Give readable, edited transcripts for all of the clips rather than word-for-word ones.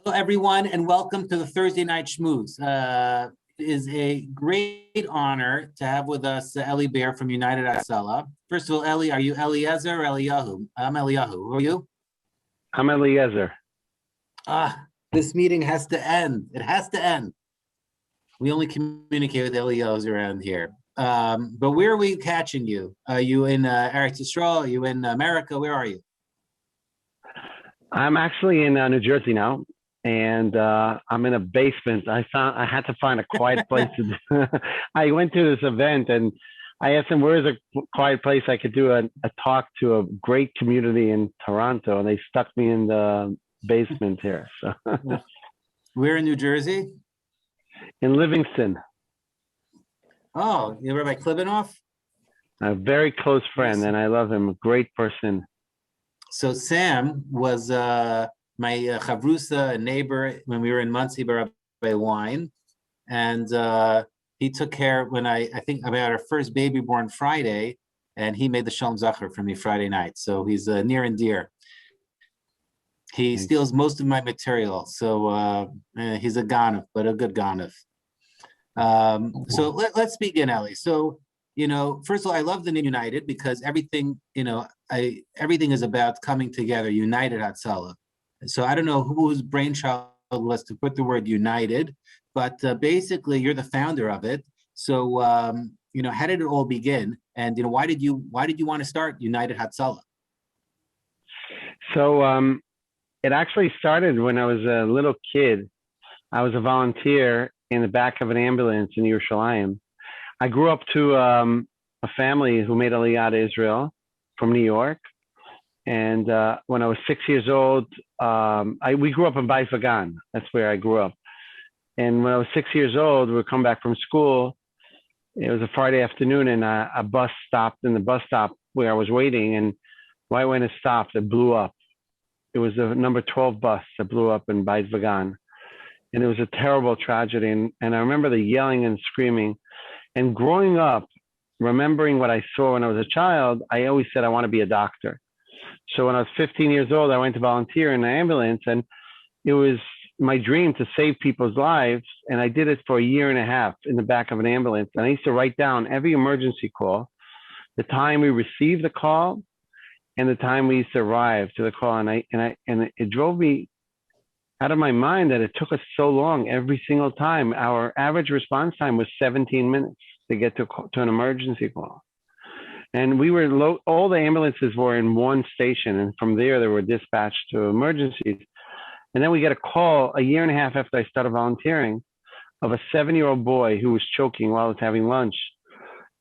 Hello, everyone, and welcome to the Thursday Night Schmooze. It is a great honor to have with us Eli Beer from United Hatzalah. First of all, Eli, are you Eliezer or Eliyahu? I'm Eliyahu. Who are you? I'm Eliezer. This meeting has to end. It has to end. We only communicate with Eliyahu around here. But where are we catching you? Are you in Eretz Yisrael? Are you in America? Where are you? I'm actually in New Jersey now, and I'm in a basement. I had to find a quiet place to do. I went to this event, and I asked them, where is a quiet place I could do a talk to a great community in Toronto, and they stuck me in the basement here. So We're in New Jersey? In Livingston. Oh, you're Rabbi Klibanoff? A very close friend, and I love him. A great person. So Sam was my chavrusa, a neighbor, when we were in Monsey by Wine, and he took care when I think about our first baby born Friday, and he made the Shalom Zacher for me Friday night. So he's near and dear. He steals most of my material, so he's a ganef, but a good ganef. So let's begin, Eli. So, first of all, I love the name United because everything, everything is about coming together, United Hatzalah. So I don't know whose brainchild was to put the word United, but basically you're the founder of it. So, how did it all begin? And, why did you want to start United Hatzalah? So it actually started when I was a little kid. I was a volunteer in the back of an ambulance in Yerushalayim. I grew up to a family who made Aliyah to Israel from New York. And when I was 6 years old, we grew up in Beit Vagan. That's where I grew up. And when I was 6 years old, we would come back from school. It was a Friday afternoon, and a bus stopped in the bus stop where I was waiting. And right when it stopped, it blew up. It was the number 12 bus that blew up in Beit Vagan. And it was a terrible tragedy. And I remember the yelling and screaming. And growing up, remembering what I saw when I was a child, I always said I want to be a doctor. So when I was 15 years old, I went to volunteer in an ambulance, and it was my dream to save people's lives. And I did it for a year and a half in the back of an ambulance. And I used to write down every emergency call, the time we received the call, and the time we used to arrive to the call. And it drove me out of my mind that it took us so long every single time. Our average response time was 17 minutes to get to an emergency call. And we were all the ambulances were in one station, and from there they were dispatched to emergencies. And then we get a call a year and a half after I started volunteering of a 7-year-old boy who was choking while I was having lunch.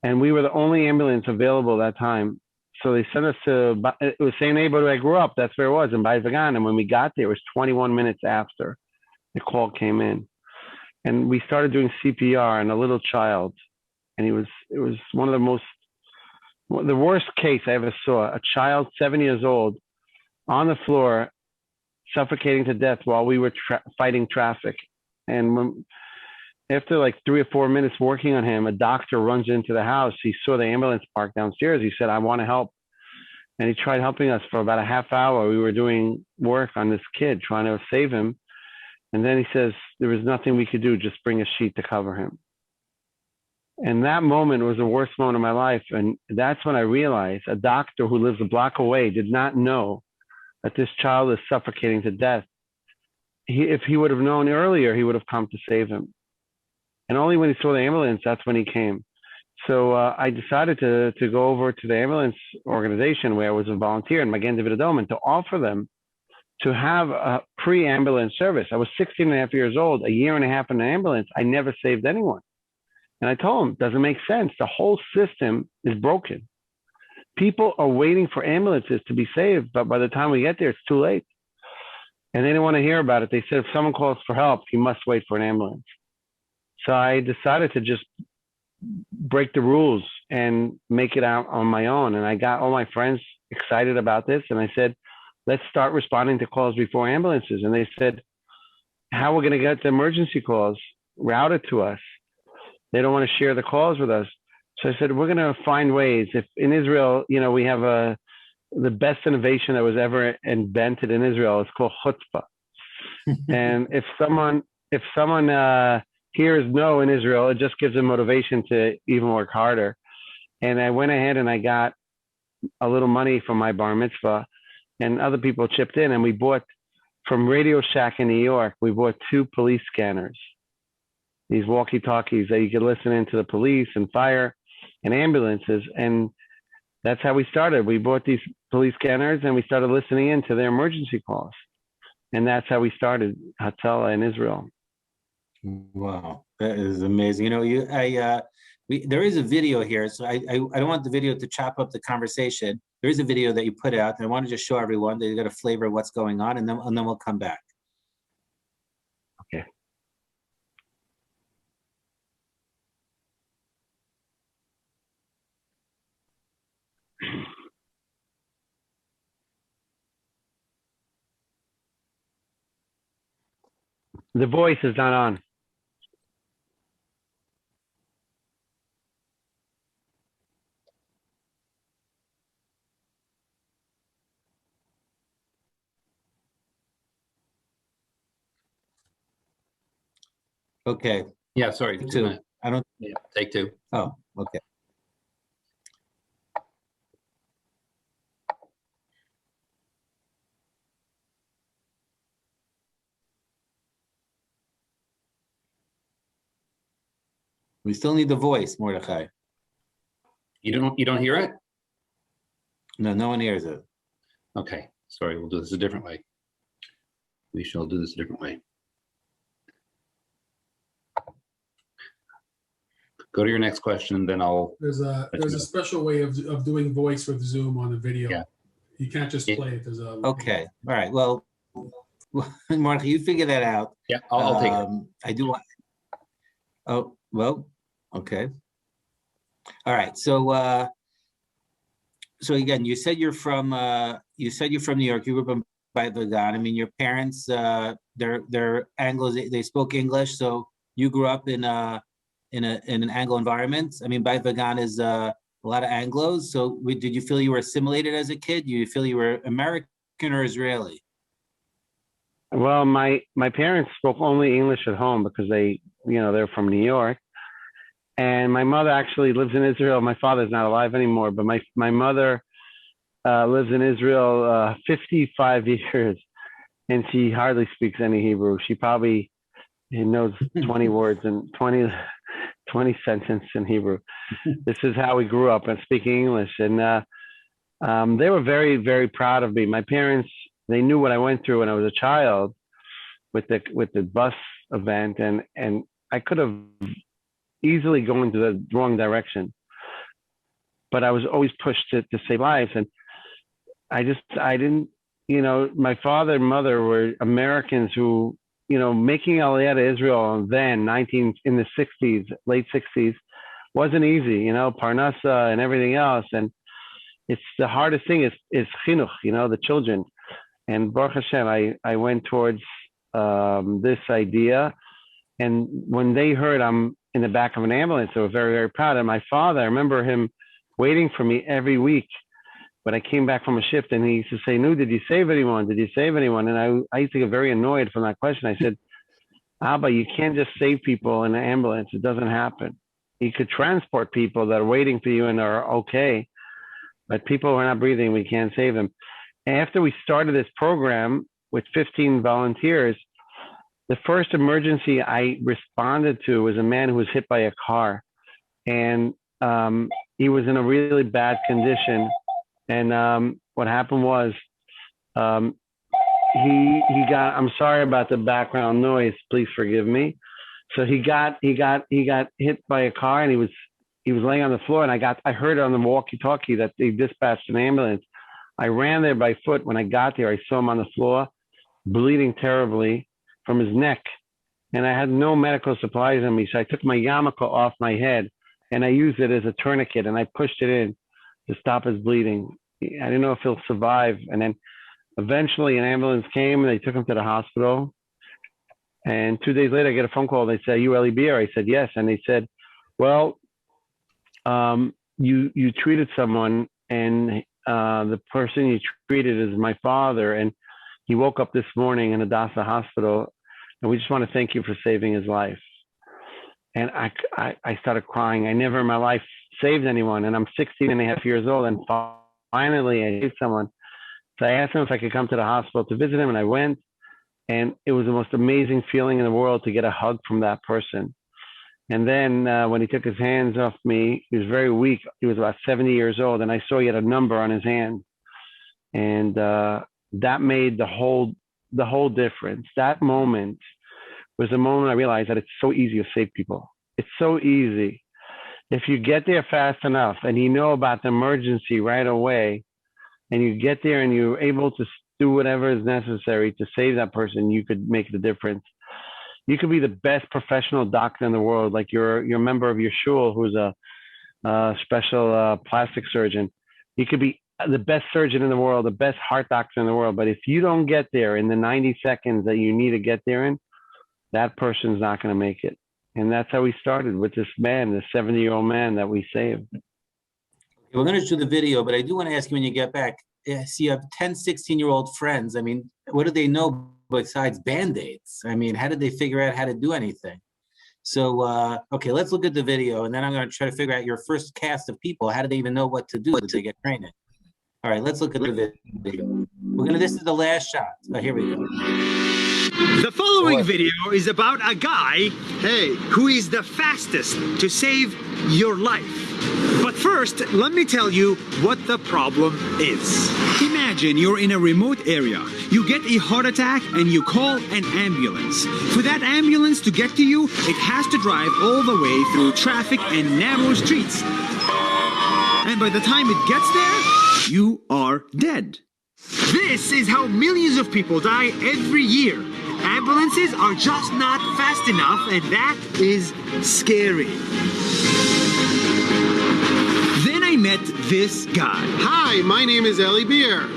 And we were the only ambulance available at that time. So they sent us to, it was the same neighborhood I grew up. That's where it was, in Beit Vagan. And when we got there, it was 21 minutes after the call came in. And we started doing CPR on a little child. And it was one of the worst case I ever saw. A child, 7 years old, on the floor, suffocating to death while we were fighting traffic. And after like 3 or 4 minutes working on him, a doctor runs into the house. He saw the ambulance parked downstairs. He said, I want to help. And he tried helping us for about a half hour. We were doing work on this kid, trying to save him. And then he says, there was nothing we could do, just bring a sheet to cover him. And that moment was the worst moment of my life. And that's when I realized a doctor who lives a block away did not know that this child is suffocating to death. If he would have known earlier, he would have come to save him. And only when he saw the ambulance, that's when he came. So I decided to go over to the ambulance organization where I was a volunteer in Magen David Adom, and to offer them to have a pre-ambulance service. I was 16 and a half years old, a year and a half in an ambulance. I never saved anyone. And I told them, it doesn't make sense. The whole system is broken. People are waiting for ambulances to be saved, but by the time we get there, it's too late. And they didn't want to hear about it. They said, if someone calls for help, you must wait for an ambulance. So I decided to just break the rules and make it out on my own. And I got all my friends excited about this. And I said, let's start responding to calls before ambulances. And they said, how are we going to get the emergency calls routed to us? They don't want to share the calls with us. So I said, we're going to find ways. If in Israel, we have the best innovation that was ever invented in Israel. It's called chutzpah. And if someone hears no in Israel, it just gives them motivation to even work harder. And I went ahead and I got a little money from my bar mitzvah, and other people chipped in, and we bought from Radio Shack in New York. We bought 2 police scanners, these walkie-talkies that you could listen into the police and fire and ambulances, and that's how we started. We bought these police scanners and we started listening into their emergency calls, and that's how we started Hatzalah in Israel. Wow, that is amazing. You know, there is a video here, so I don't want the video to chop up the conversation. There is a video that you put out, and I want to just show everyone that you got a flavor of what's going on, and then we'll come back. Okay. The voice is not on. Okay. Yeah, sorry. 2. I don't. Yeah, take 2. Oh, okay. We still need the voice, Mordechai. You don't hear it? No, no one hears it. Okay, sorry. We'll do this a different way. We shall do this a different way. Go to your next question, then I'll. There's a special way of doing voice with Zoom on the video. Yeah. You can't just play it. There's a Okay. All right. Well, Mark, you figure that out. Yeah, I'll take it. I do want. Oh, well, okay. All right. So again, you said you're from New York. You grew up by the God. I mean, your parents, they're Anglos. They spoke English. So you grew up in an Anglo environment. I mean, Beit Vagan is a lot of Anglos. So did you feel you were assimilated as a kid? Do you feel you were American or Israeli? Well, my parents spoke only English at home because they're from New York. And my mother actually lives in Israel. My father's not alive anymore, but my mother lives in Israel 55 years, and she hardly speaks any Hebrew. She probably knows 20 words and 20 sentences in Hebrew. This is how we grew up and speaking English. And they were very, very proud of me. My parents, they knew what I went through when I was a child with the bus event, and I could have easily gone to the wrong direction, but I was always pushed to save lives. And I didn't, my father and mother were Americans who, making Aliyah to Israel then in the 60s, late 60s, wasn't easy, Parnassa and everything else. And it's the hardest thing is chinuch, the children. And Baruch Hashem, I went towards this idea. And when they heard I'm in the back of an ambulance, they were very, very proud. And my father, I remember him waiting for me every week when I came back from a shift, and he used to say, "No, did you save anyone? Did you save anyone?" And I used to get very annoyed from that question. I said, "Abba, you can't just save people in an ambulance. It doesn't happen. You could transport people that are waiting for you and are okay, but people who are not breathing, we can't save them." After we started this program with 15 volunteers, the first emergency I responded to was a man who was hit by a car, and he was in a really bad condition. And what happened was he got, I'm sorry about the background noise, please forgive me. So he got hit by a car, and he was laying on the floor, and I heard on the walkie-talkie that they dispatched an ambulance. I ran there by foot. When I got there, I saw him on the floor, bleeding terribly from his neck, and I had no medical supplies on me. So I took my yarmulke off my head, and I used it as a tourniquet, and I pushed it in to stop his bleeding. I didn't know if he'll survive. And then eventually an ambulance came, and they took him to the hospital. And 2 days later, I get a phone call. They say, "Are you Eli Beer?" I said, "Yes." And they said, "Well, you treated someone, and the person you treated is my father, and he woke up this morning in Hadassah Hospital, and we just want to thank you for saving his life. And I started crying. I never in my life saved anyone, and I'm 16 and a half years old, and finally I saved someone. So I asked him if I could come to the hospital to visit him, and I went, and it was the most amazing feeling in the world to get a hug from that person. And then when he took his hands off me, he was very weak. He was about 70 years old, and I saw he had a number on his hand. And that made the whole difference. That moment was the moment I realized that it's so easy to save people. It's so easy. If you get there fast enough and you know about the emergency right away, and you get there and you're able to do whatever is necessary to save that person, you could make the difference. You could be the best professional doctor in the world, like you're a member of your shul who's a special plastic surgeon. You could be the best surgeon in the world, the best heart doctor in the world. But if you don't get there in the 90 seconds that you need to get there in, that person's not going to make it. And that's how we started with this man, this 70-year-old man that we saved. We're going to do the video, but I do want to ask you when you get back, see, you have 10, 16-year-old friends. I mean, what do they know besides Band-Aids? I mean, how did they figure out how to do anything? So, okay, let's look at the video, and then I'm going to try to figure out your first cast of people. How did they even know what to do to get training? All right, let's look at the video. This is the last shot. Here we go. The following video is about a guy, who is the fastest to save your life. But first, let me tell you what the problem is. Imagine you're in a remote area. You get a heart attack and you call an ambulance. For that ambulance to get to you, it has to drive all the way through traffic and narrow streets. And by the time it gets there, you are dead. This is how millions of people die every year. Ambulances are just not fast enough, and that is scary. Then I met this guy. Hi, my name is Eli Beer.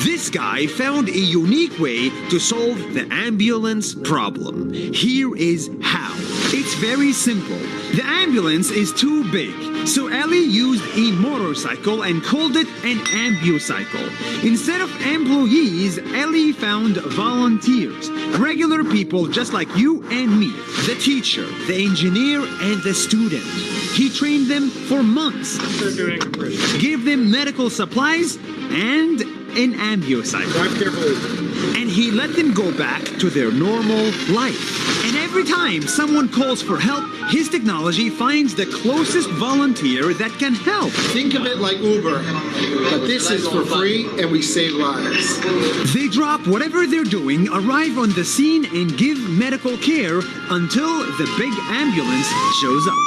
This guy found a unique way to solve the ambulance problem. Here is how. It's very simple. The ambulance is too big, so Eli used a motorcycle and called it an ambucycle. Instead of employees, Eli found volunteers, regular people just like you and me, the teacher, the engineer, and the student. He trained them for months, gave them medical supplies, and an ambucycle. Drive carefully. And he let them go back to their normal life. And every time someone calls for help, his technology finds the closest volunteer that can help. Think of it like Uber, but this is for free and we save lives. They drop whatever they're doing, arrive on the scene, and give medical care until the big ambulance shows up.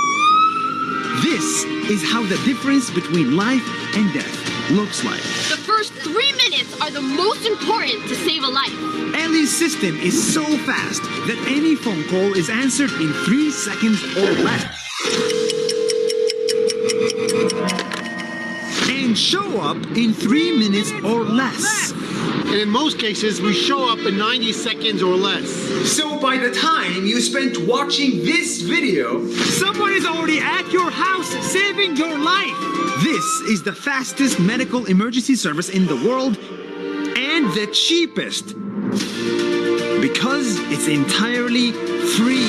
This is how the difference between life and death looks like. The first 3 minutes are the most important to save a life. Eli's system is so fast that any phone call is answered in 3 seconds or less. And show up in 3 minutes or less. And in most cases, we show up in 90 seconds or less. So by the time you spent watching this video, someone is already at your house saving your life. This is the fastest medical emergency service in the world and the cheapest because it's entirely free.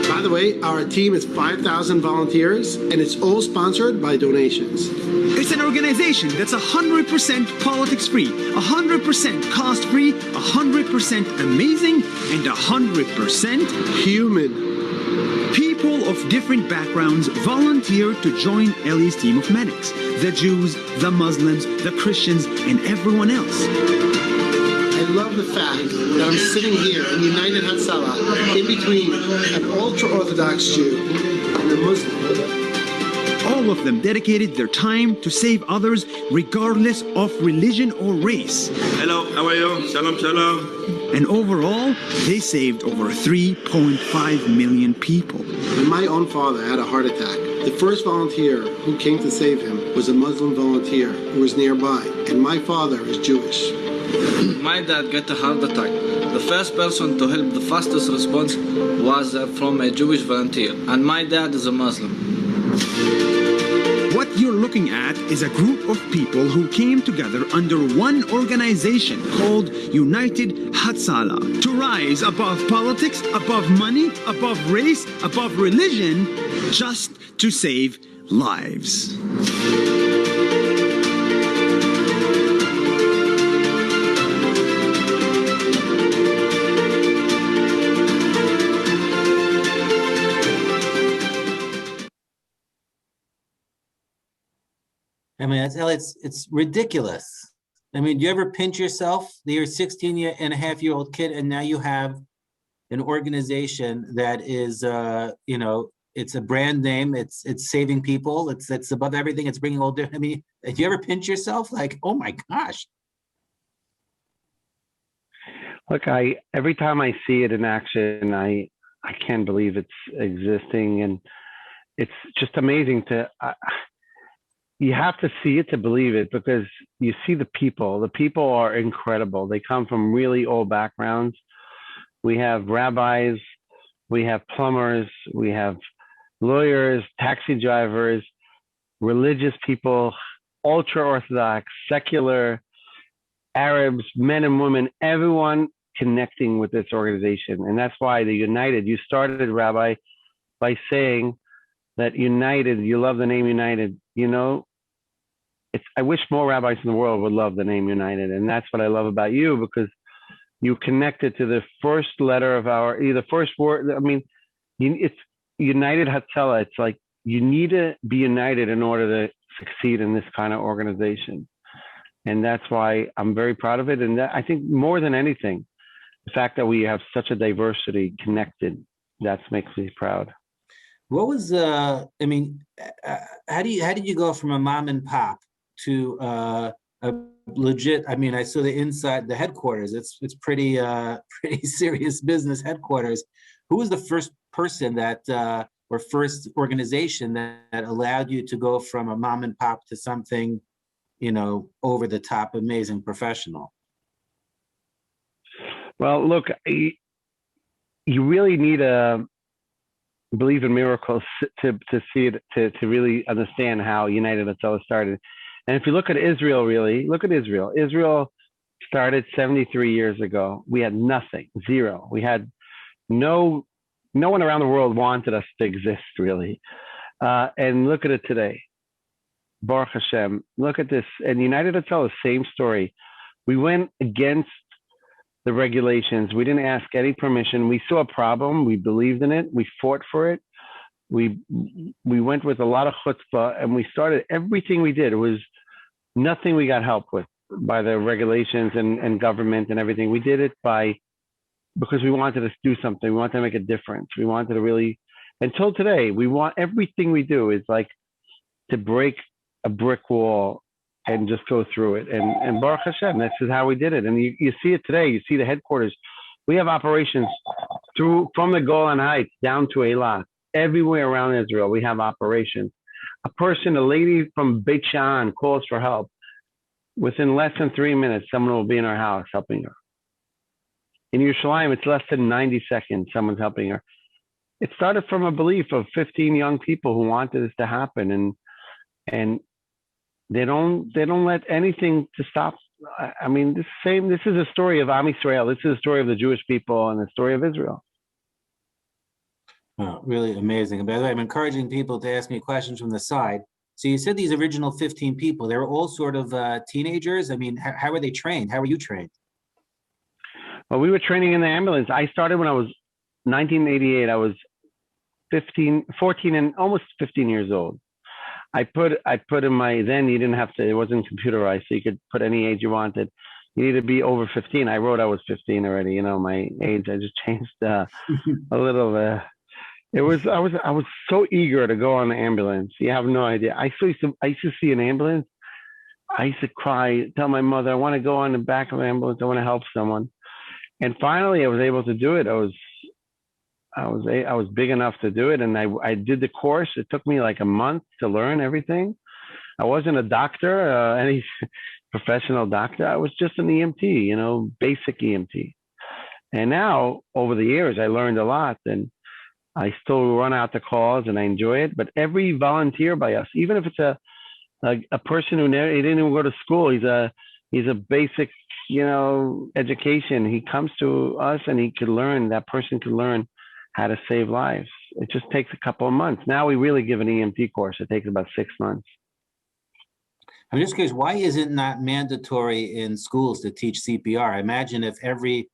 By the way, our team is 5,000 volunteers and it's all sponsored by donations. It's an organization that's 100% politics-free, 100% cost-free, 100% amazing, and 100% human. People of different backgrounds volunteer to join Eli's team of medics. The Jews, the Muslims, the Christians, and everyone else. I love the fact that I'm sitting here in United Hatzalah in between an ultra-Orthodox Jew and a Muslim. All of them dedicated their time to save others regardless of religion or race. Hello, how are you? Shalom, shalom. And overall, they saved over 3.5 million people. When my own father had a heart attack, the first volunteer who came to save him was a Muslim volunteer who was nearby, and my father is Jewish. My dad got a heart attack. The first person to help, the fastest response was from a Jewish volunteer, and my dad is a Muslim. What you're looking at is a group of people who came together under one organization called United Hatzalah to rise above politics, above money, above race, above religion, just to save lives. I mean, it's ridiculous. I mean, do you ever pinch yourself that you're a 16-and-a-half-year-old kid and now you have an organization that is, it's a brand name, it's saving people, it's above everything, it's bringing all different. I mean, do you ever pinch yourself like, oh my gosh? Look, every time I see it in action, I can't believe it's existing, and it's just amazing you have to see it to believe it, because you see the people. The people are incredible. They come from really old backgrounds. We have rabbis, we have plumbers, we have lawyers, taxi drivers, religious people, ultra-Orthodox, secular, Arabs, men and women, everyone connecting with this organization. And that's why the United, you started, Rabbi, by saying that United, you love the name United. I wish more rabbis in the world would love the name United. And that's what I love about you, because you connected to the first letter of the first word. I mean, it's United Hatzalah. It's like you need to be united in order to succeed in this kind of organization. And that's why I'm very proud of it. And I think more than anything, the fact that we have such a diversity connected, that makes me proud. What was, how did you go from a mom and pop to a legit, I saw the inside, the headquarters, it's pretty serious business headquarters. Who was the first person that, or first organization that allowed you to go from a mom and pop to something, over the top, amazing, professional? Well, look, you really need to believe in miracles to see it, to really understand how United Hatzalah started. And if you look at Israel, really, look at Israel. Israel started 73 years ago. We had nothing, zero. We had no one around the world wanted us to exist, really. And look at it today. Baruch Hashem, look at this. And United Hatzalah, same story. We went against the regulations. We didn't ask any permission. We saw a problem. We believed in it. We fought for it. We went with a lot of chutzpah, and we started everything we did. It was nothing we got help with by the regulations and government and everything. We did it because we wanted to do something. We wanted to make a difference. We wanted to really, until today, we want everything we do is like to break a brick wall and just go through it. And Baruch Hashem, this is how we did it. And you see it today. You see the headquarters. We have operations from the Golan Heights down to Eilat. Everywhere around Israel, we have operations. A lady from Beit Shan calls for help. Within less than 3 minutes, someone will be in our house helping her. In Yerushalayim, it's less than 90 seconds, someone's helping her. It started from a belief of 15 young people who wanted this to happen, and they don't let anything to stop. I mean, this is a story of Am Yisrael. This is a story of the Jewish people and the story of Israel. Oh, really amazing. And by the way, I'm encouraging people to ask me questions from the side. So you said these original 15 people, they were all sort of teenagers. I mean, how were they trained? How were you trained? Well, we were training in the ambulance. I started when I was 1988. I was 14 and almost 15 years old. I put in my, then you didn't have to, it wasn't computerized, so you could put any age you wanted. You need to be over 15. I wrote I was 15 already, my age. I just changed a little. I was so eager to go on the ambulance. You have no idea. I used to see an ambulance. I used to cry, tell my mother, I want to go on the back of the ambulance. I want to help someone. And finally, I was able to do it. I was big enough to do it, and I did the course. It took me like a month to learn everything. I wasn't a doctor, any professional doctor. I was just an EMT, basic EMT. And now, over the years, I learned a lot, and I still run out the calls, and I enjoy it. But every volunteer by us, even if it's a a person who never, he didn't even go to school. He's a basic, education. He comes to us and that person could learn how to save lives. It just takes a couple of months. Now we really give an EMT course. It takes about 6 months. I'm just curious, why is it not mandatory in schools to teach CPR? I imagine if every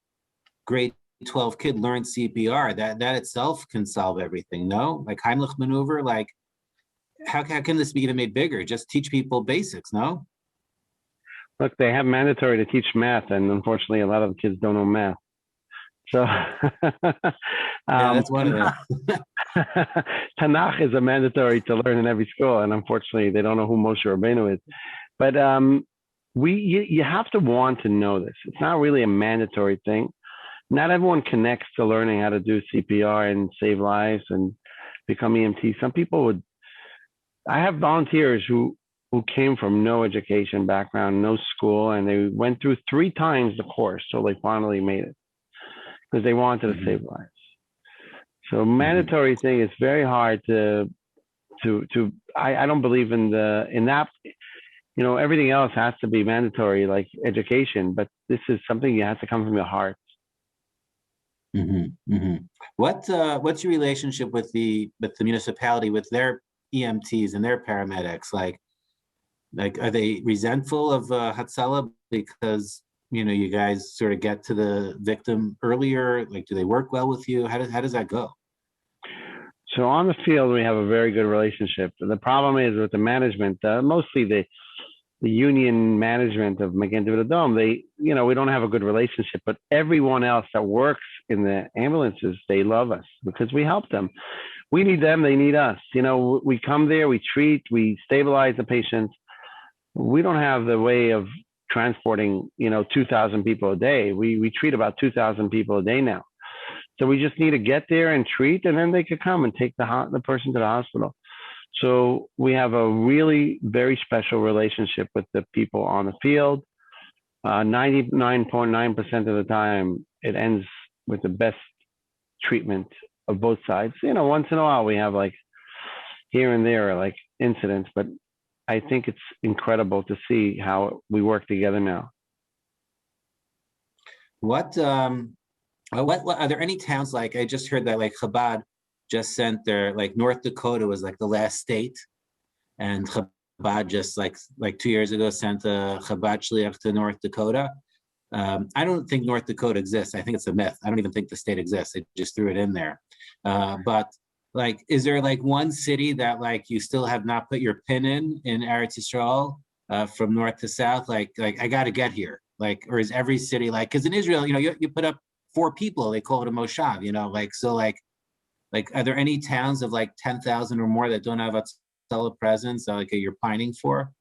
grade 12 kid learned CPR, that itself can solve everything, no? Like Heimlich maneuver, like how can this be even made bigger? Just teach people basics, no? Look, they have mandatory to teach math, and unfortunately a lot of the kids don't know math. So that's one of them. Tanakh is a mandatory to learn in every school, and unfortunately they don't know who Moshe Rabbeinu is. But you have to want to know this. It's not really a mandatory thing. Not everyone connects to learning how to do CPR and save lives and become EMT. Some people would. I have volunteers who came from no education background, no school, and they went through 3 times the course, so they finally made it because they wanted to save lives. So mandatory thing is very hard to I don't believe in that. Everything else has to be mandatory, like education, but this is something you have to come from your heart. What's your relationship with the municipality, with their EMTs and their paramedics? Like are they resentful of Hatzalah because you guys sort of get to the victim earlier? Like, do they work well with you? How does that go? So on the field, we have a very good relationship. The problem is with the management, mostly the union management of Magen David Adom. We don't have a good relationship, but everyone else that works in the ambulances, they love us because we help them. We need them, they need us. We come there, we treat, we stabilize the patients. We don't have the way of transporting, 2,000 people a day. We treat about 2,000 people a day now. So we just need to get there and treat, and then they could come and take the person to the hospital. So we have a really very special relationship with the people on the field. 99.9% of the time, it ends with the best treatment of both sides. Once in a while we have like here and there like incidents, but I think it's incredible to see how we work together now. What are there any towns, like I just heard that like Chabad just sent their, like North Dakota was like the last state, and Chabad just like 2 years ago sent a Chabad shliach to North Dakota. I don't think North Dakota exists. I think it's a myth. I don't even think the state exists. They just threw it in there. But like, is there like one city that like you still have not put your pin in Eretz Yisrael from north to south? Like I got to get here. Like, or is every city like? Because in Israel, you put up 4 people. They call it a moshav. Like, are there any towns of like 10,000 or more that don't have a Hatzalah presence? Like you're pining for?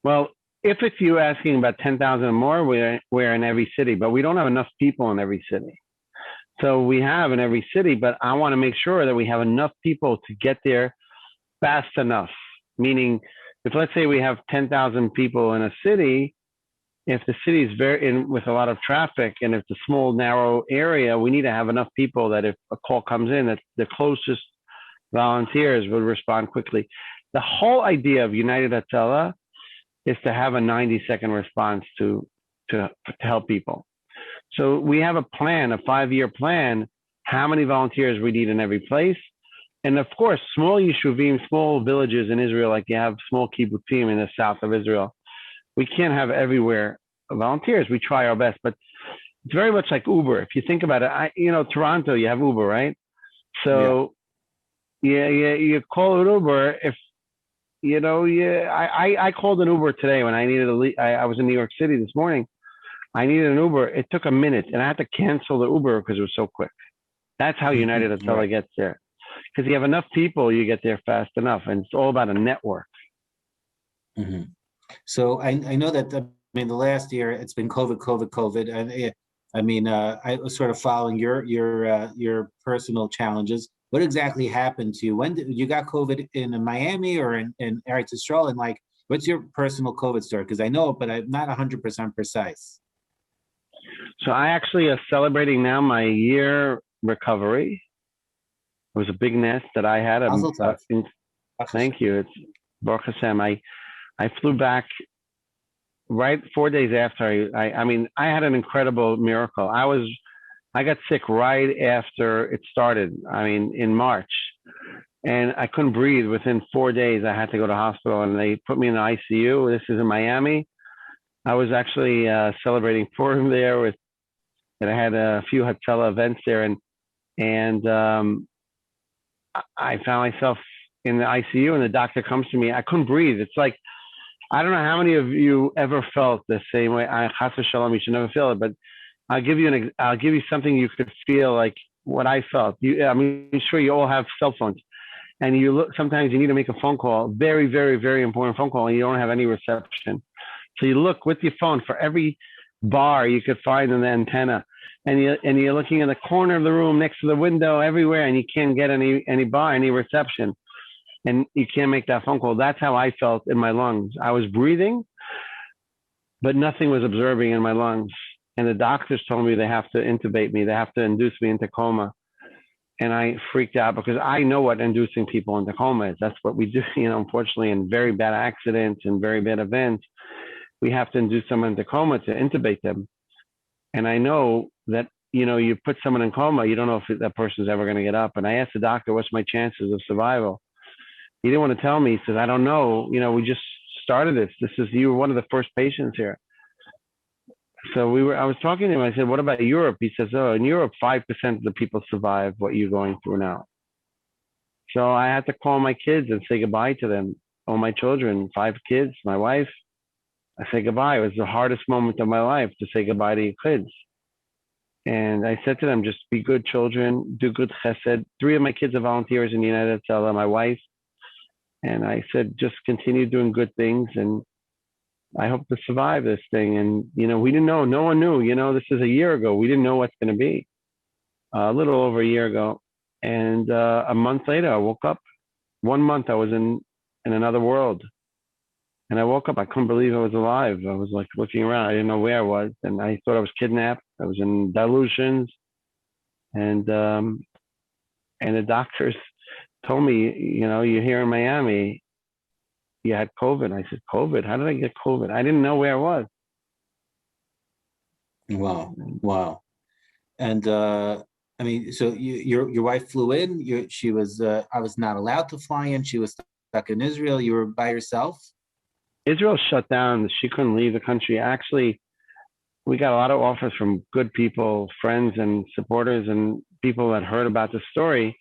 Well, if it's you asking about 10,000 or more, we're in every city, but we don't have enough people in every city. So we have in every city, but I want to make sure that we have enough people to get there fast enough. Meaning, if let's say we have 10,000 people in a city, if the city is with a lot of traffic and if it's a small, narrow area, we need to have enough people that if a call comes in, that the closest volunteers would respond quickly. The whole idea of United Hatzalah is to have a 90-second response to help people. So we have a plan, a 5-year plan, how many volunteers we need in every place. And of course, small yeshuvim, small villages in Israel, like you have small kibbutzim in the south of Israel. We can't have everywhere volunteers. We try our best, but it's very much like Uber. If you think about it, Toronto, you have Uber, right? So you call it Uber. If I called an Uber today when I needed I was in New York City this morning. I needed an Uber. It took a minute, and I had to cancel the Uber because it was so quick. That's how United Hatzalah gets there. Because you have enough people, you get there fast enough, and it's all about a network. So I know that the last year it's been COVID, and I was sort of following your personal challenges. What exactly happened to you? When you got COVID in Miami or in Eretz Yisrael? And like, what's your personal COVID story? Because I know it, but I'm not 100% precise. So I actually am celebrating now my year recovery. It was a big nest that I had. Thank you. Baruch Hashem, I flew back right 4 days after. I mean, I had an incredible miracle. I got sick right after it started. I mean, in March, and I couldn't breathe. Within 4 days, I had to go to hospital, and they put me in the ICU. This is in Miami. I was actually celebrating Purim there and I had a few Hatzalah events there, and I found myself in the ICU, and the doctor comes to me. I couldn't breathe. It's like, I don't know how many of you ever felt the same way. Chas v'shalom, you should never feel it, but I'll give you something you could feel like what I felt. I'm sure you all have cell phones, and sometimes you need to make a phone call, very, very, very important phone call, and you don't have any reception. So you look with your phone for every bar you could find in the antenna, and you're looking in the corner of the room, next to the window, everywhere, and you can't get any bar, any reception, and you can't make that phone call. That's how I felt in my lungs. I was breathing, but nothing was absorbing in my lungs. And the doctors told me they have to intubate me. They have to induce me into coma. And I freaked out because I know what inducing people into coma is. That's what we do, unfortunately, in very bad accidents and very bad events. We have to induce someone into coma to intubate them. And I know that, you put someone in coma, you don't know if that person's ever going to get up. And I asked the doctor, what's my chances of survival? He didn't want to tell me. He says, I don't know. We just started this. You were one of the first patients here. So I was talking to him. I said, what about Europe? He says, in Europe, 5% of the people survive what you're going through now. So I had to call my kids and say goodbye to them. All my children, 5 kids, my wife. I say goodbye. It was the hardest moment of my life to say goodbye to your kids. And I said to them, just be good children, do good chesed. 3 of my kids are volunteers in the United Hatzalah, my wife. And I said, just continue doing good things. And I hope to survive this thing. And, we didn't know. No one knew. This is a year ago. We didn't know what's going to be. A little over a year ago. And a month later, I woke up. 1 month, I was in another world. And I woke up. I couldn't believe I was alive. I was like looking around. I didn't know where I was. And I thought I was kidnapped. I was in delusions. And the doctors told me, you're here in Miami. You had COVID. I said, COVID? How did I get COVID? I didn't know where I was. Wow. And so your wife flew in. She was. I was not allowed to fly in. She was stuck in Israel. You were by yourself. Israel shut down. She couldn't leave the country. Actually, we got a lot of offers from good people, friends and supporters, and people that heard about the story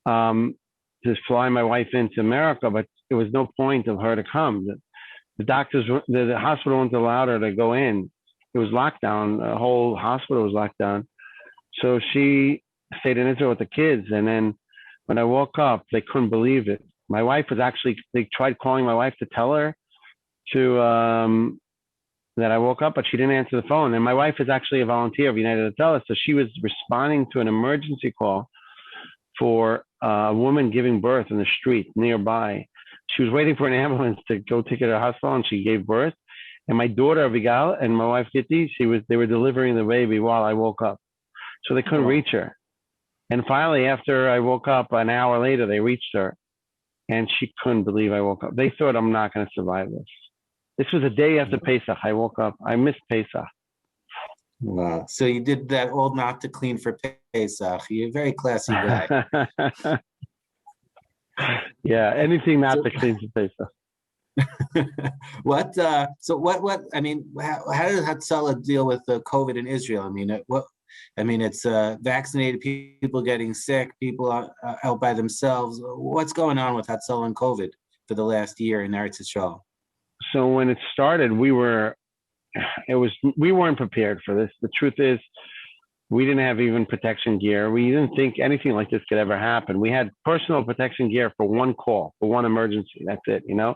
to fly my wife into America, but there was no point of her to come. The doctors, the hospital wouldn't allow her to go in. It was locked down. The whole hospital was locked down. So she stayed in Israel with the kids. And then when I woke up, they couldn't believe it. My wife was they tried calling my wife to tell her that I woke up, but she didn't answer the phone. And my wife is actually a volunteer of United Hatzalah. So she was responding to an emergency call for a woman giving birth in the street nearby. She was waiting for an ambulance to go take her to the hospital, and she gave birth. And my daughter Abigail and my wife Gitti, they were delivering the baby while I woke up. So they couldn't reach her. And finally, after I woke up, an hour later, they reached her. And she couldn't believe I woke up. They thought I'm not going to survive this. This was a day after Pesach. I woke up. I missed Pesach. Wow. So you did that all not to clean for Pesach. You're a very classy guy. Yeah, anything not to clean for Pesach. What? I mean, how does Hatzalah deal with COVID in Israel? I mean, it's vaccinated people getting sick, people out by themselves. What's going on with Hatzalah and COVID for the last year in Eretz Yisrael? So when it started, we weren't prepared for this. The truth is, we didn't have even protection gear. We didn't think anything like this could ever happen. We had personal protection gear for one call, for one emergency. That's it, And all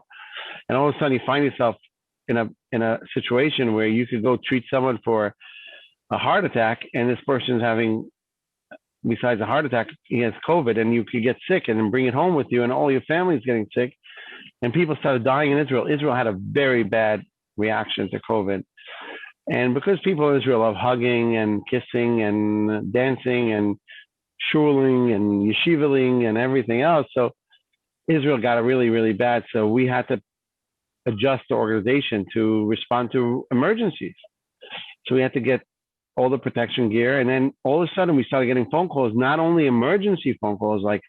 of a sudden, you find yourself in a situation where you could go treat someone for a heart attack, and this person's having, besides a heart attack, he has COVID, and you could get sick and then bring it home with you, and all your family's getting sick. And people started dying in Israel. Israel had a very bad reaction to COVID. And because people in Israel love hugging and kissing and dancing and shuling and yeshivaling and everything else, so Israel got it really, really bad. So we had to adjust the organization to respond to emergencies. So we had to get all the protection gear. And then all of a sudden we started getting phone calls, not only emergency phone calls, like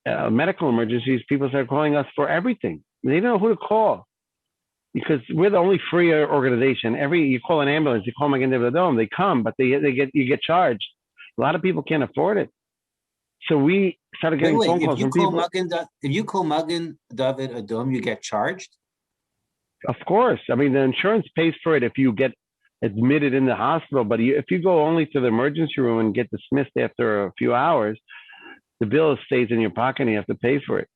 medical emergencies. People started calling us for everything. They didn't know who to call because we're the only free organization. You call an ambulance, you call Magen David Adom, they come, but you get charged. A lot of people can't afford it. So we started getting phone calls from people. If you call Magen David Adom, you get charged? Of course. I mean, the insurance pays for it if you get admitted in the hospital, but if you go only to the emergency room and get dismissed after a few hours, the bill stays in your pocket and you have to pay for it.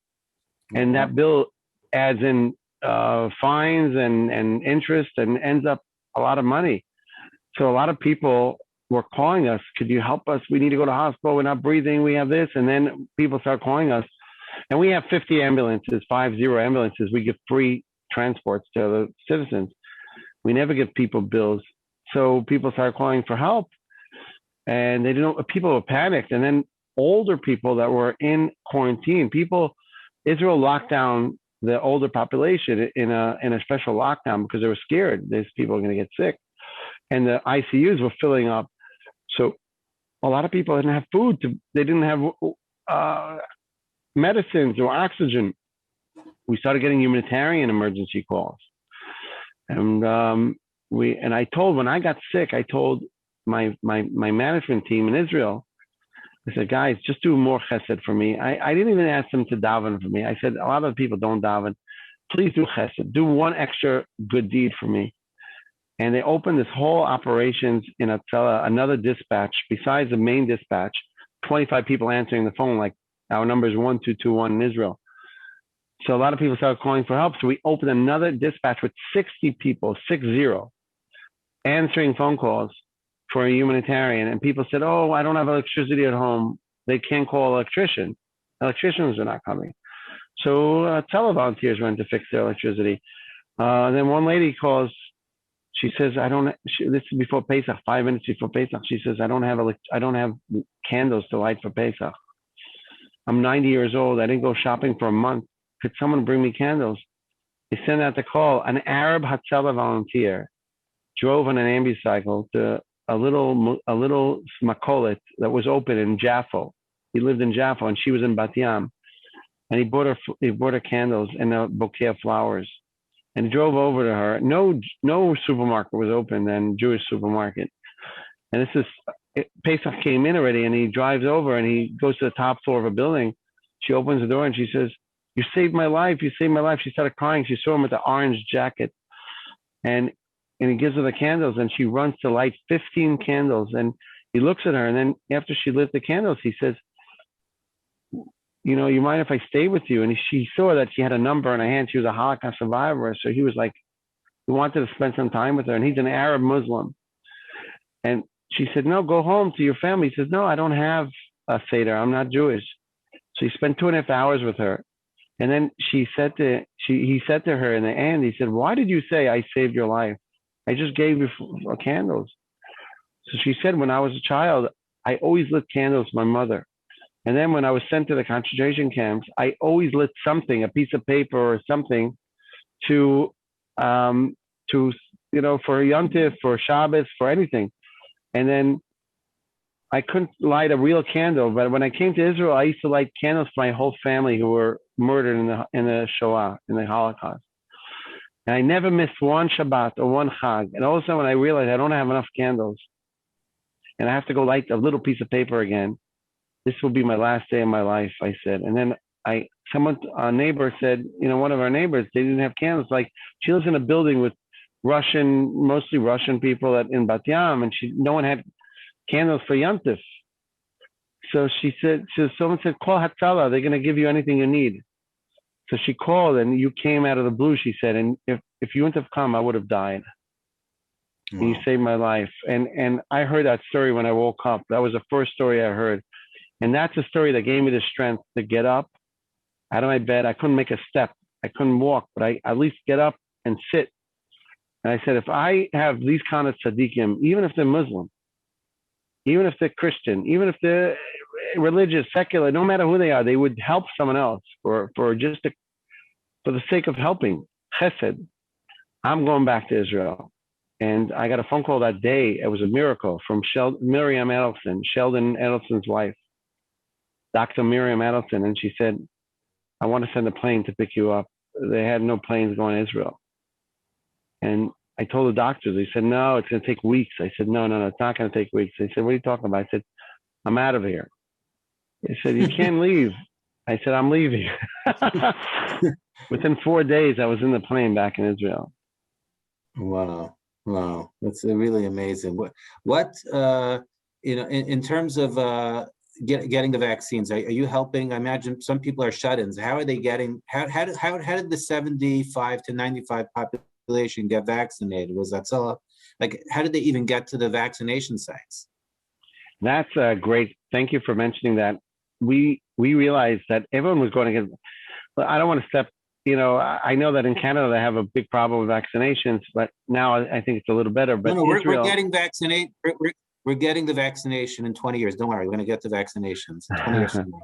And that bill adds in fines and interest and ends up a lot of money. So a lot of people were calling us, could you help us? We need to go to the hospital. We're not breathing. We have this. And then people start calling us. And we have 50 ambulances, 50 ambulances. We give free transports to the citizens. We never give people bills. So people start calling for help. And they didn't. People were panicked. And then older people that were in quarantine, Israel locked down the older population in a special lockdown because they were scared. These people are going to get sick. And the ICUs were filling up. So a lot of people didn't have food. They didn't have medicines or oxygen. We started getting humanitarian emergency calls. And when I got sick, I told my management team in Israel, I said, guys, just do more chesed for me. I didn't even ask them to daven for me. I said, a lot of people don't daven. Please do chesed. Do one extra good deed for me. And they opened this whole operations in Hatzalah, another dispatch, besides the main dispatch, 25 people answering the phone, like our number is 1221 in Israel. So a lot of people started calling for help. So we opened another dispatch with 60 people, 60, answering phone calls for a humanitarian. And people said, oh, I don't have electricity at home. They can't call an electrician. Electricians are not coming. So tele-volunteers went to fix their electricity. Then one lady calls. She says, this is before Pesach, 5 minutes before Pesach. She says, I don't have candles to light for Pesach. I'm 90 years old. I didn't go shopping for a month. Could someone bring me candles? They sent out the call. An Arab Hatzalah volunteer drove on an ambicycle to a little makolet that was open in Jaffa. He lived in Jaffa and she was in Bat Yam. And he bought her candles and a bouquet of flowers. And he drove over to her. No supermarket was open then, Jewish supermarket. And Pesach came in already, and he drives over and he goes to the top floor of a building. She opens the door and she says, you saved my life. You saved my life. She started crying. She saw him with the orange jacket. And he gives her the candles and she runs to light 15 candles. And he looks at her. And then after she lit the candles, he says, you mind if I stay with you? And she saw that she had a number in her hand. She was a Holocaust survivor. So he was like, he wanted to spend some time with her. And he's an Arab Muslim. And she said, no, go home to your family. He says, no, I don't have a Seder. I'm not Jewish. So he spent 2.5 hours with her. And then he said to her in the end, he said, why did you say I saved your life? I just gave you candles. So she said, when I was a child, I always lit candles for my mother. And then when I was sent to the concentration camps, I always lit something, a piece of paper or something for Yom Tov, for Shabbos, for anything. And then I couldn't light a real candle, but when I came to Israel, I used to light candles for my whole family who were murdered in the Shoah, in the Holocaust. And I never missed one Shabbat or one Chag. And all of a sudden, when I realized I don't have enough candles, and I have to go light a little piece of paper again, this will be my last day of my life, I said. And then a neighbor said, one of our neighbors, they didn't have candles. Like, she lives in a building with mostly Russian people in Bat Yam, and no one had candles for Yom Tov. So someone said, call Hatzalah, they're going to give you anything you need. So she called, and you came out of the blue, she said, and if you wouldn't have come, I would have died. Wow. And you saved my life. And I heard that story when I woke up. That was the first story I heard. And that's a story that gave me the strength to get up out of my bed. I couldn't make a step. I couldn't walk, but I at least get up and sit. And I said, if I have these kind of tzaddikim, even if they're Muslim, even if they're Christian, even if they're religious, secular, no matter who they are, they would help someone else for the sake of helping. Chesed. I'm going back to Israel. And I got a phone call that day. It was a miracle from Miriam Edelson, Sheldon Edelson's wife, Dr. Miriam Edelson. And she said, I want to send a plane to pick you up. They had no planes going to Israel. And I told the doctors, they said, no, it's going to take weeks. I said, no, it's not going to take weeks. They said, what are you talking about? I said, I'm out of here. They said, you can't leave. I said, I'm leaving. Within 4 days, I was in the plane back in Israel. Wow. That's really amazing. What in terms of getting the vaccines, are you helping? I imagine some people are shut-ins. How are they getting, how did the 75 to 95 population get vaccinated? Was that so, like, how did they even get to the vaccination sites? That's great. Thank you for mentioning that. We realized that everyone was going to get, I don't want to step, I know that in Canada they have a big problem with vaccinations, but now I think it's a little better. But we're getting vaccinated. We're getting the vaccination in 20 years. Don't worry, we're going to get the vaccinations in 20 years from now.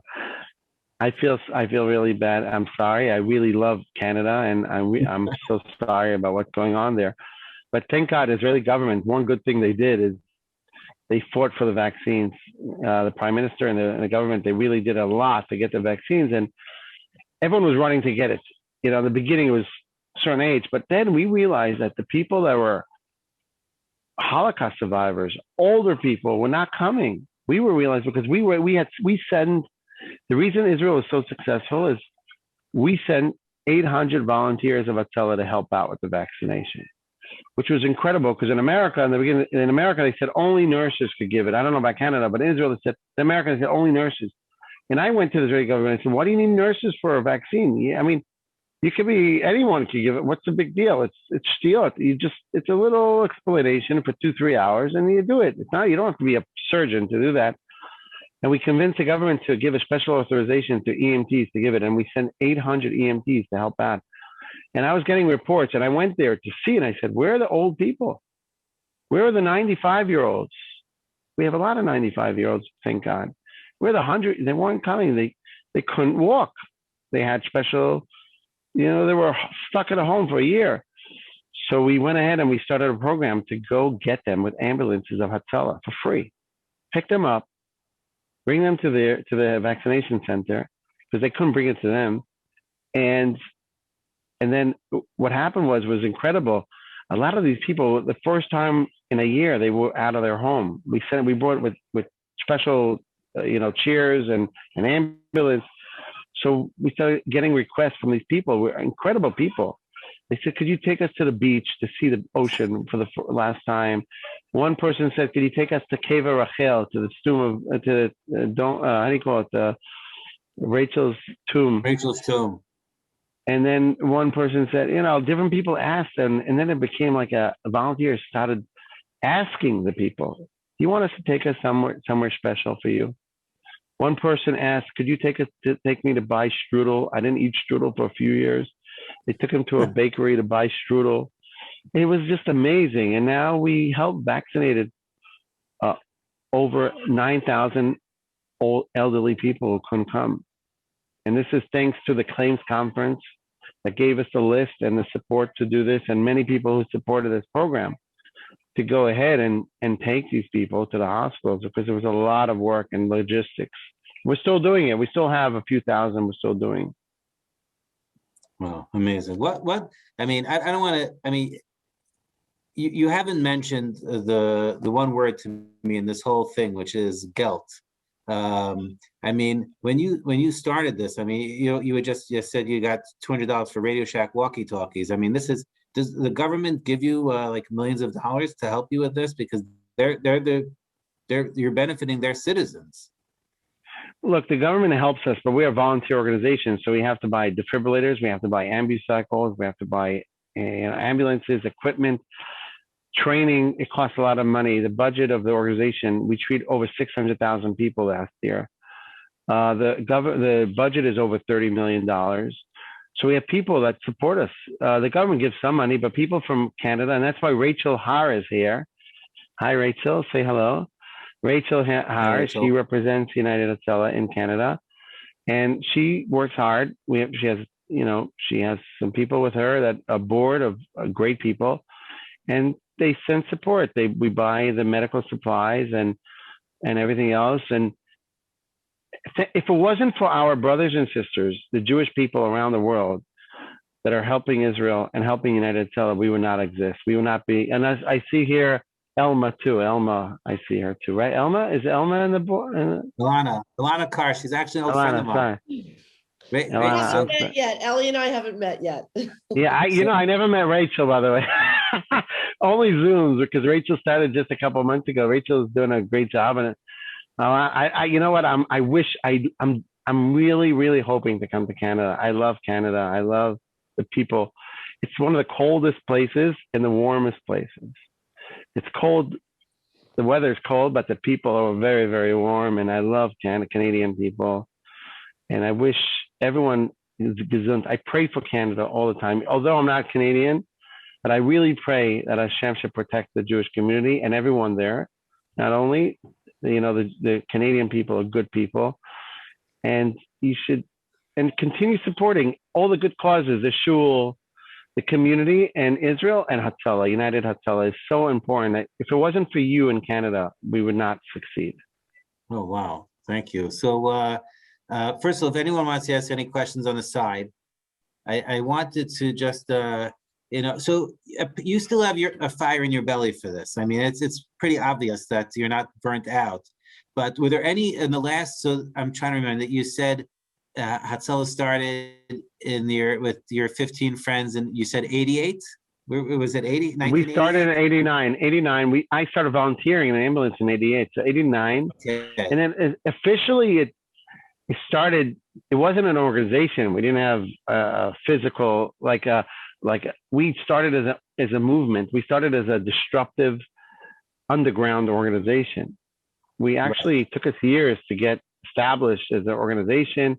I feel really bad. I'm sorry. I really love Canada, and I'm so sorry about what's going on there. But thank God, Israeli government, one good thing they did is they fought for the vaccines. The prime minister and the government, they really did a lot to get the vaccines, and everyone was running to get it. In the beginning it was a certain age, but then we realized that the people that were Holocaust survivors, older people, were not coming. We realized because the reason Israel was so successful is we sent 800 volunteers of Hatzalah to help out with the vaccination, which was incredible because in America, in the beginning, they said only nurses could give it. I don't know about Canada, but in Israel, they said, in America, they said only nurses. And I went to the Israeli government and I said, why do you need nurses for a vaccine? Yeah, I mean, anyone can give it. What's the big deal? It's steal it. It's a little exploitation for 2-3 hours and you do it. You don't have to be a surgeon to do that. And we convinced the government to give a special authorization to EMTs to give it. And we sent 800 EMTs to help out. And I was getting reports and I went there to see, and I said, where are the old people? Where are the 95-year-olds? We have a lot of 95-year-olds, thank God. Where are the 100? They weren't coming. They couldn't walk. They had special, they were stuck at a home for a year. So we went ahead and we started a program to go get them with ambulances of Hatzalah for free. Pick them up, bring them to the vaccination center because they couldn't bring it to them. And then what happened was incredible. A lot of these people, the first time in a year, they were out of their home. We brought with special, chairs and an ambulance. So we started getting requests from these people. We're incredible people. They said, could you take us to the beach to see the ocean for the last time? One person said, could you take us to Cave Rachel, to the tomb of, how do you call it? Rachel's tomb. Rachel's tomb. And then one person said, different people asked, and then it became like a volunteer started asking the people, do you want us to take us somewhere special for you? One person asked, could you take me to buy strudel? I didn't eat strudel for a few years. They took him to a bakery to buy strudel. It was just amazing. And now we helped vaccinated over 9,000 old elderly people who couldn't come. And this is thanks to the claims conference that gave us the list and the support to do this, and many people who supported this program to go ahead and take these people to the hospitals, because there was a lot of work and logistics. We're still doing it. We still have a few thousand we're still doing. Wow, amazing. What, I mean, I don't want to, I mean, you haven't mentioned the one word to me in this whole thing, which is guilt. I mean, when you started this, I mean, you had just said you got $200 for Radio Shack walkie-talkies. I mean, does the government give you like millions of dollars to help you with this? Because you're benefiting their citizens. Look, the government helps us, but we are a volunteer organization, so we have to buy defibrillators, we have to buy ambucycles, we have to buy ambulances, equipment, training. It costs a lot of money. The budget of the organization, we treat over 600,000 people last year. The budget is over $30 million. So we have people that support us. The government gives some money, but people from Canada, and that's why Rachel Har is here. Hi, Rachel. Say hello. Rachel Har. Rachel. She represents United Hatzalah in Canada, and she works hard. She has some people with her that a board of great people, and they send support. We buy the medical supplies and everything else. And if it wasn't for our brothers and sisters, the Jewish people around the world that are helping Israel and helping United Hatzalah, we would not exist. We would not be. And as I see here, Elma too. Elma, I see her too, right? Elma, is Elma in the board? Ilana Carr. She's actually an old friend of mine. We haven't met yet. Ellie and I haven't met yet. Yeah, I never met Rachel, by the way. Only Zooms, because Rachel started just a couple of months ago. Rachel's doing a great job, and you know what? I'm really, really hoping to come to Canada. I love Canada. I love the people. It's one of the coldest places and the warmest places. It's cold. The weather's cold, but the people are very, very warm. And I love Canadian people. And I wish everyone is gesund. I pray for Canada all the time. Although I'm not Canadian, but I really pray that Hashem should protect the Jewish community and everyone there. Not only, the Canadian people are good people, and you should continue supporting all the good causes, the shul, the community, and Israel and Hatzalah, United Hatzalah is so important that if it wasn't for you in Canada, we would not succeed. Oh, wow. Thank you. So first of all, if anyone wants to ask any questions on the side, I wanted to just, so you still have a fire in your belly for this. I mean, it's pretty obvious that you're not burnt out. But were there any in the last? So I'm trying to remember that you said Hatzalah started with your 15 friends, and you said 88. Was it 80? We started in 89. 89. I started volunteering in an ambulance in 88. So 89, okay. And then officially it started. It wasn't an organization. We didn't have a physical like we started as a movement. We started as a disruptive underground organization. We actually took us years to get established as an organization.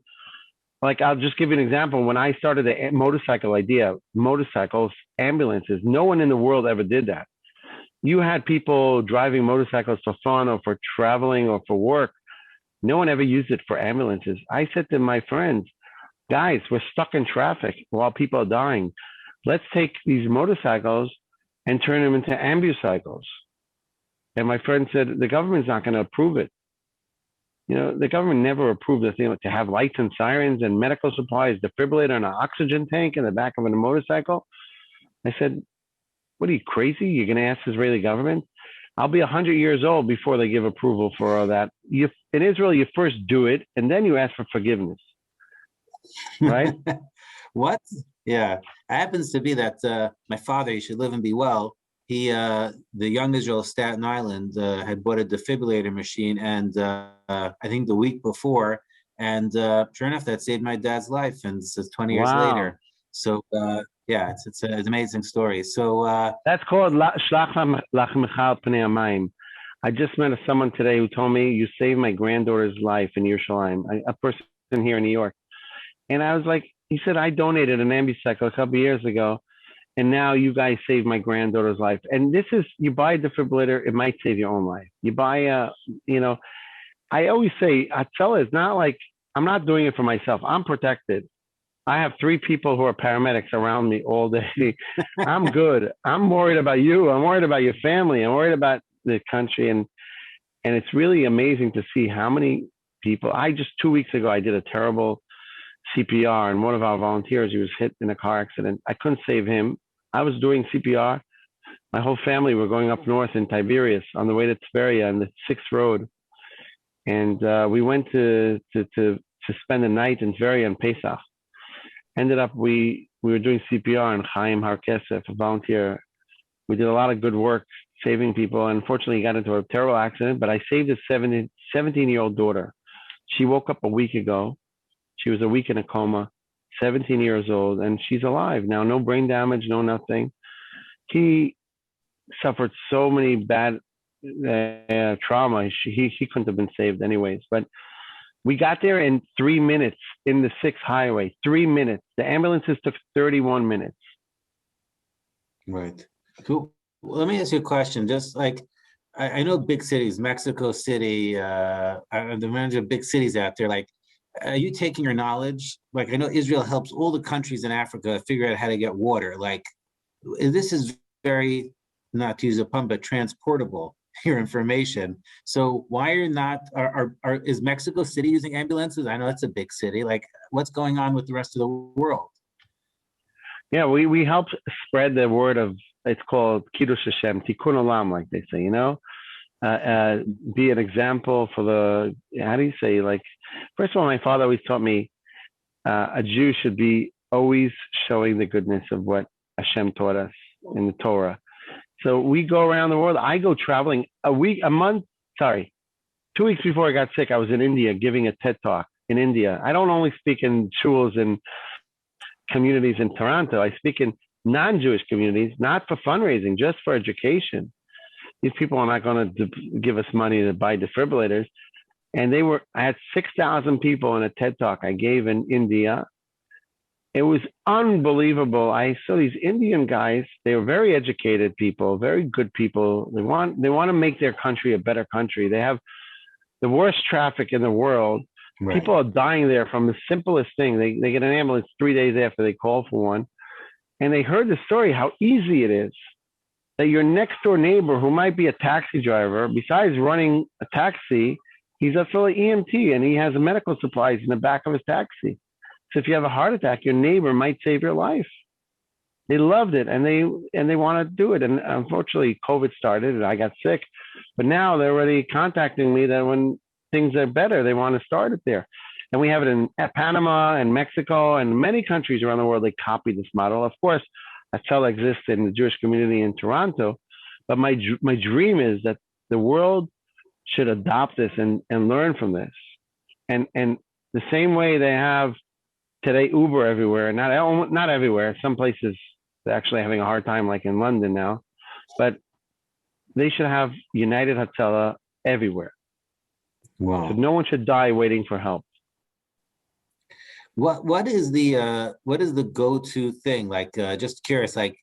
Like, I'll just give you an example. When I started the motorcycle idea, motorcycles, ambulances, no one in the world ever did that. You had people driving motorcycles for fun or for traveling or for work. No one ever used it for ambulances. I said to my friends, guys, we're stuck in traffic while people are dying. Let's take these motorcycles and turn them into ambucycles. And my friend said, the government's not going to approve it. The government never approved the thing to have lights and sirens and medical supplies, defibrillator and an oxygen tank in the back of a motorcycle. I said, what are you, crazy? You're going to ask the Israeli government? I'll be 100 years old before they give approval for all that. In Israel, you first do it, and then you ask for forgiveness. Right? What? Yeah. It happens to be that my father, he should live and be well. He, the Young Israel of Staten Island, had bought a defibrillator machine, and I think the week before, and sure enough, that saved my dad's life, and it's 20 years later. So yeah, it's an amazing story. So that's called Shlach Lachmecha Al Pnei Hamayim. I just met someone today who told me, you saved my granddaughter's life in Yerushalayim, a person here in New York. And I was like, he said, I donated an ambucycle a couple of years ago, and now you guys saved my granddaughter's life. And this is, you buy a defibrillator, it might save your own life. You buy I always say, Hatzalah is not like, I'm not doing it for myself. I'm protected. I have 3 people who are paramedics around me all day. I'm good. I'm worried about you. I'm worried about your family. I'm worried about the country. And it's really amazing to see how many people, 2 weeks ago, I did a terrible CPR, and one of our volunteers, he was hit in a car accident. I couldn't save him. I was doing CPR. My whole family were going up north in Tiberias on the way to Tveria on the 6th road. And we went to spend the night in Tveria on Pesach. Ended up, we were doing CPR, and Chaim Harkesef, a volunteer. We did a lot of good work saving people. And unfortunately, he got into a terrible accident, but I saved his 17-year-old daughter. She woke up a week ago. She was a week in a coma, 17 years old, and she's alive now. No brain damage, no nothing. He suffered so many bad trauma. He couldn't have been saved anyways. But we got there in 3 minutes in the 6th highway. 3 minutes. The ambulances took 31 minutes. Right. Cool. Well, let me ask you a question. Just like, I know big cities, Mexico City, the manager of big cities out there, like, are you taking your knowledge? Like, I know Israel helps all the countries in Africa figure out how to get water. Like, this is very, not to use a pun, but transportable, your information. So why are not, is Mexico City using ambulances? I know it's a big city. Like, what's going on with the rest of the world? Yeah, we help spread the word of, it's called Kiddush Hashem, Tikkun Olam, like they say, you know? Be an example for the, how do you say, like, first of all, my father always taught me a Jew should be always showing the goodness of what Hashem taught us in the Torah. So we go around the world. I go traveling 2 weeks before I got sick, I was in India giving a TED talk in India. I don't only speak in shuls and communities in Toronto. I speak in non-Jewish communities, not for fundraising, just for education. These people are not going to give us money to buy defibrillators. And I had 6,000 people in a TED talk I gave in India. It was unbelievable. I saw these Indian guys. They were very educated people, very good people. They want to make their country a better country. They have the worst traffic in the world. Right. People are dying there from the simplest thing. They get an ambulance 3 days after they call for one. And they heard the story, how easy it is. That your next door neighbor, who might be a taxi driver, besides running a taxi, he's a fellow EMT and he has medical supplies in the back of his taxi. So if you have a heart attack, your neighbor might save your life. They loved it and they want to do it. And unfortunately, COVID started and I got sick. But now they're already contacting me that when things are better, they want to start it there. And we have it in Panama and Mexico and many countries around the world. They copy this model. Of course, Hatzalah exists in the Jewish community in Toronto, but my dream is that the world should adopt this and learn from this. And the same way they have today Uber everywhere, not everywhere. Some places they're actually having a hard time, like in London now, but they should have United Hatzalah everywhere. Wow! So no one should die waiting for help. What is the go-to thing? Like, just curious, like,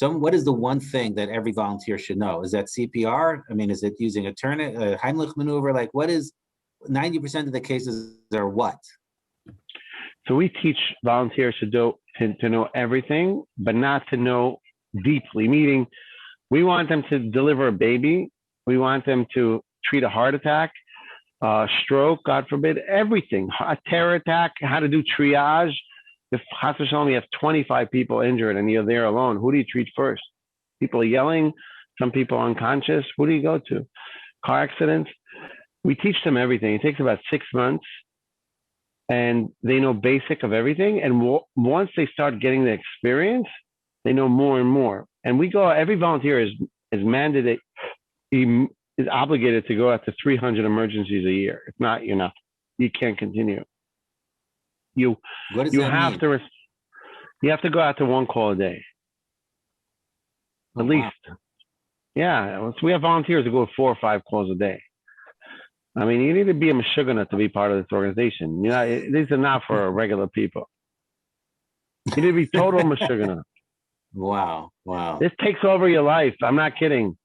what is the one thing that every volunteer should know? Is that CPR? I mean, is it using a Heimlich maneuver? Like, what is 90% of the cases are what? So we teach volunteers to know everything, but not to know deeply. Meaning, we want them to deliver a baby. We want them to treat a heart attack. Stroke, God forbid, everything, a terror attack, how to do triage. If you have 25 people injured and you're there alone, who do you treat first? People are yelling, some people are unconscious. Who do you go to? Car accidents. We teach them everything. It takes about 6 months and they know basic of everything. And once they start getting the experience, they know more and more. And every volunteer is mandated, is obligated to go out to 300 emergencies a year. If not, you can't continue. You have to go out to one call a day. At least. Yeah. So we have volunteers who go 4 or 5 calls a day. I mean, you need to be a meshugana to be part of this organization. These are not for regular people. You need to be total meshugana. Wow. This takes over your life. I'm not kidding.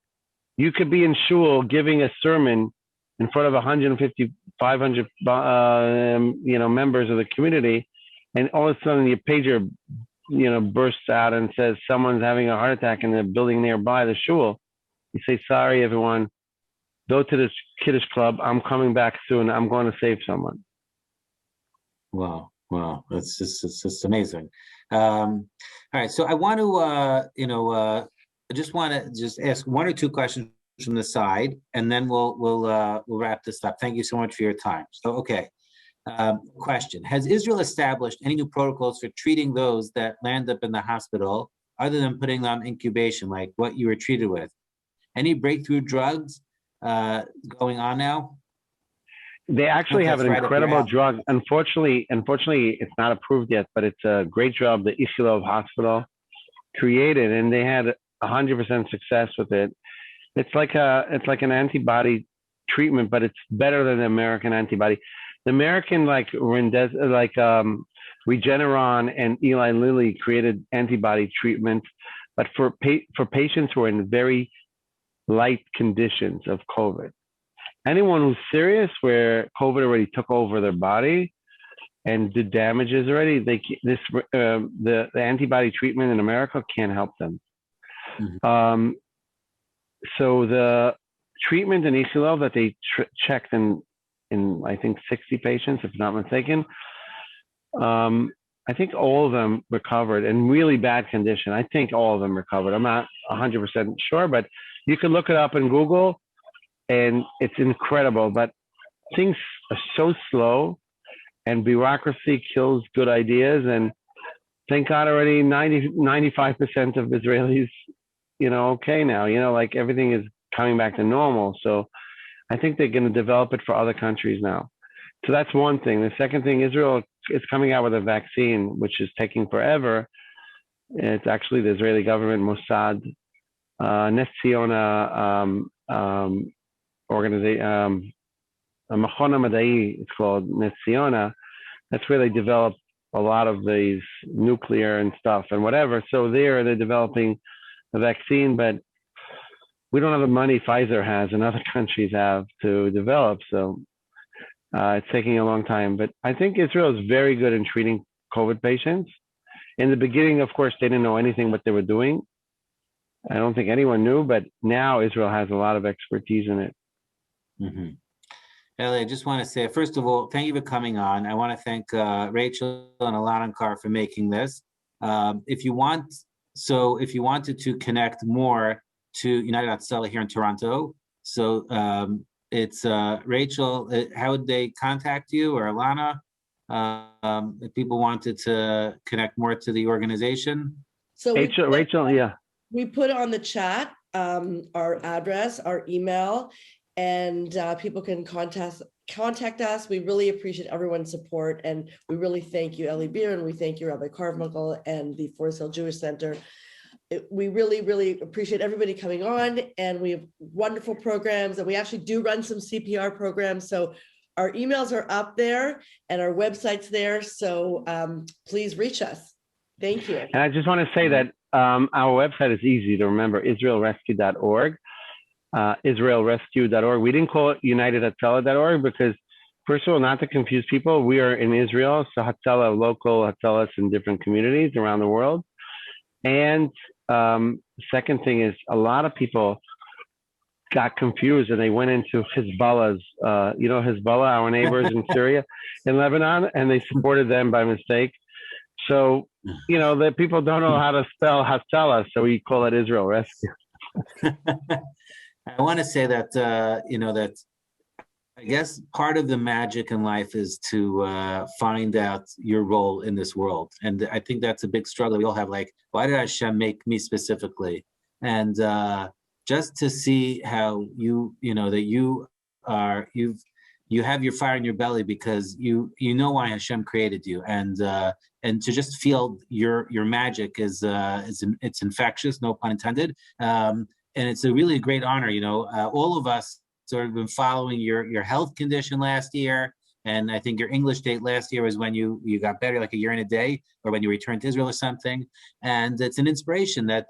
You could be in shul giving a sermon in front of 150, 500, members of the community, and all of a sudden your pager, bursts out and says someone's having a heart attack in the building nearby the shul. You say, "Sorry, everyone, go to this kiddush club. I'm coming back soon. I'm going to save someone." Wow, it's just amazing. All right, so I want to, I just want to ask 1 or 2 questions from the side, and then we'll wrap this up. Thank you so much for your time. So, okay, question: has Israel established any new protocols for treating those that land up in the hospital, other than putting them on incubation, like what you were treated with? Any breakthrough drugs going on now? They actually have an incredible drug. Unfortunately, it's not approved yet, but it's a great drug. The Ichilov Hospital created, and they had 100% success with it. It's like an antibody treatment, but it's better than the American antibody. The American, Regeneron and Eli Lilly created antibody treatment, but for patients who are in very light conditions of COVID. Anyone who's serious, where COVID already took over their body and did damages already, the antibody treatment in America can't help them. Mm-hmm. So the treatment in Ichilov that they checked in I think 60 patients, if not mistaken, I think all of them recovered in really bad condition. I think all of them recovered. I'm not 100% sure, but you can look it up in Google, and it's incredible. But things are so slow, and bureaucracy kills good ideas. And thank God already 95% of Israelis, okay now. Like everything is coming back to normal. So I think they're going to develop it for other countries now. So that's one thing. The second thing, Israel is coming out with a vaccine, which is taking forever. It's actually the Israeli government, Mossad, Nes Ziona organization, Machona Madai, it's called Nes Ziona. That's where they develop a lot of these nuclear and stuff and whatever. So they're developing a vaccine, but we don't have the money Pfizer has and other countries have to develop. So it's taking a long time, but I think Israel is very good in treating COVID patients. In the beginning, of course, they didn't know anything what they were doing. I don't think anyone knew, but now Israel has a lot of expertise in it. Mm-hmm. Eli, I just want to say, first of all, thank you for coming on. I want to thank Rachel and Alankar for making this. If you wanted to connect more to United Hatzalah here in Toronto, so it's Rachel. How would they contact you, or Alana, if people wanted to connect more to the organization? So Rachel, yeah. We put on the chat our address, our email, and people can contact us. We really appreciate everyone's support, and we really thank you, Eli Beer, and we thank you, Rabbi Karfunkel, and the Forest Hill Jewish Center. We really, really appreciate everybody coming on, and we have wonderful programs, and we actually do run some CPR programs. So our emails are up there and our website's there. So please reach us. Thank you. And I just want to say that our website is easy to remember, israelrescue.org. israelrescue.org. We didn't call it unitedhatzalah.org because, first of all, not to confuse people, we are in Israel, so Hatzalah, local Hatzalahs in different communities around the world. And second thing is, a lot of people got confused and they went into Hezbollah's, Hezbollah, our neighbors in Syria, in Lebanon, and they supported them by mistake. So, the people don't know how to spell Hatzalah, so we call it Israel Rescue. I want to say that, that I guess part of the magic in life is to find out your role in this world. And I think that's a big struggle we all have. Like, why did Hashem make me specifically? And just to see how that you have your fire in your belly because you know why Hashem created you, and to just feel your magic is it's infectious, no pun intended. And it's a really great honor. All of us sort of been following your health condition last year, and I think your English date last year was when you got better, like a year and a day, or when you returned to Israel or something. And it's an inspiration that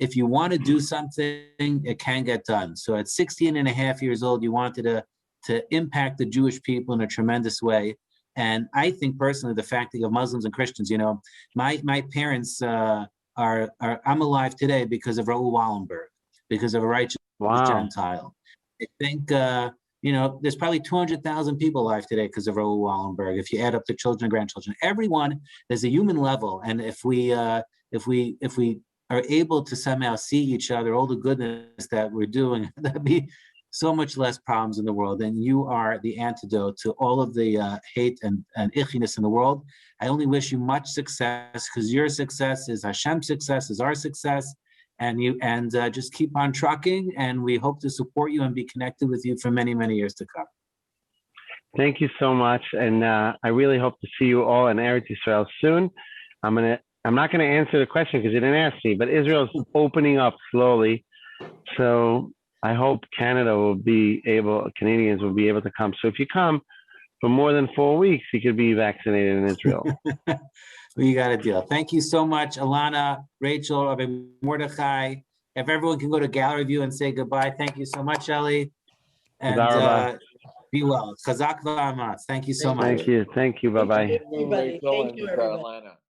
if you want to do something, it can get done. So at 16 and a half years old, you wanted to impact the Jewish people in a tremendous way. And I think personally, the fact that you have Muslims and Christians, my parents I'm alive today because of Raoul Wallenberg, because of a righteous Gentile. I think, there's probably 200,000 people alive today because of Raoul Wallenberg. If you add up the children and grandchildren, everyone, there's a human level. And if we are able to somehow see each other, all the goodness that we're doing, that'd be so much less problems in the world. And you are the antidote to all of the hate and ichiness in the world. I only wish you much success, because your success is Hashem's success, is our success. And just keep on trucking, and we hope to support you and be connected with you for many, many years to come. Thank you so much, and I really hope to see you all in Eretz Yisrael soon. I'm not gonna answer the question because you didn't ask me, but Israel's opening up slowly, so I hope Canadians will be able to come. So if you come for more than 4 weeks, you could be vaccinated in Israel. We got a deal. Thank you so much, Alana, Rachel, Rabbi Mordechai, if everyone can go to gallery view and say goodbye. Thank you so much, Ellie. And be well. Chazak v'amatz. Thank you so much. Thank you. Bye-bye. Everybody. Thank you, everybody.